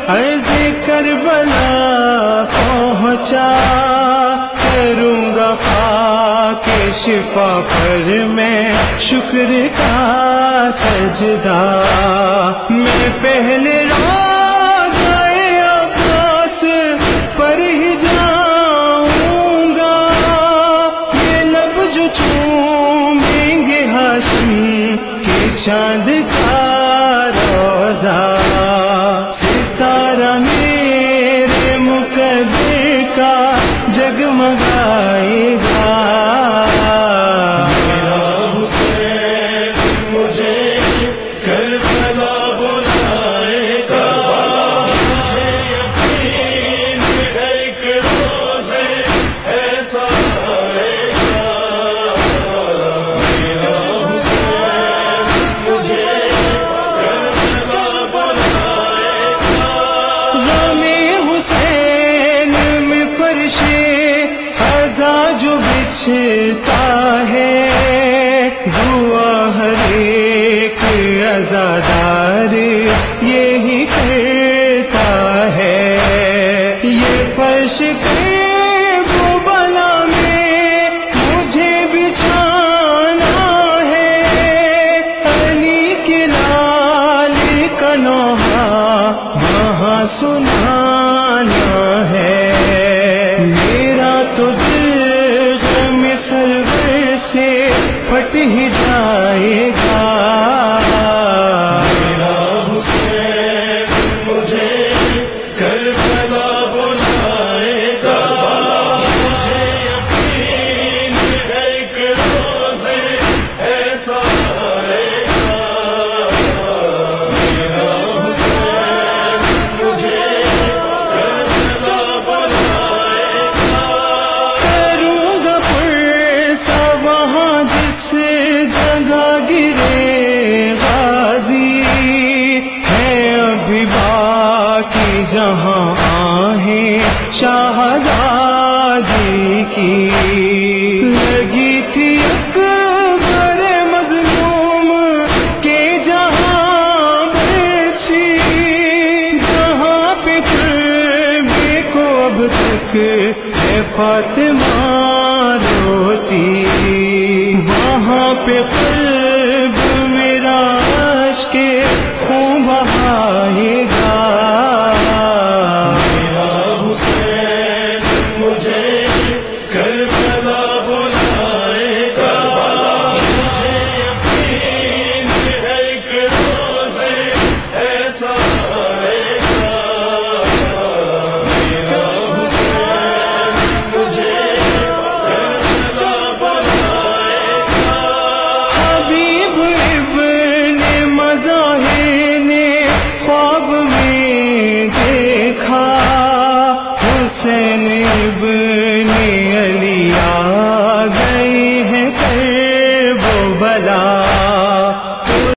عرض کربلا پہنچا، کروں گا خاک شفا پر میں شکر کا سجدہ، میں پہلے روضہ عباس پر ہی جاؤں گا، یہ لب جو چومیں گے ہاشم کے چاند کا روضہ، ستارہ میرے مقدر کا جگمگائے گا، میرا حسین مجھے کربلا بلائے گا، مجھے یقین ہے کہ روز ایسا آئے گا، میرا حسین مجھے کربلا بلائے گا، غم حسین میں فرش قضا جو بچھتا ہے، دعا ہر ایک عزادار یہی کرتا ہے، یہ فرش کربلا میں مجھے بچھانا ہے، علی کے لال کا نوحہ وہاں سنانا ہے، میرا تو دل غم سرور سے پھٹ ہی جائے گا، میرا حسین مجھے کربلا بلائے گا، مجھے یقین ہے کہ روز ایسا آئے گا، میرا حسین مجھے کربلا بلائے گا، کروں گا پرسا وہاں جس جگہ گرے غازی، ہے ابھی باقی جہاں آہیں شاہزادی کی، لگی تھی اکبر مظلوم کے جہاں برچھی، جہاں پہ قلبے کو اب تک ہے فاتح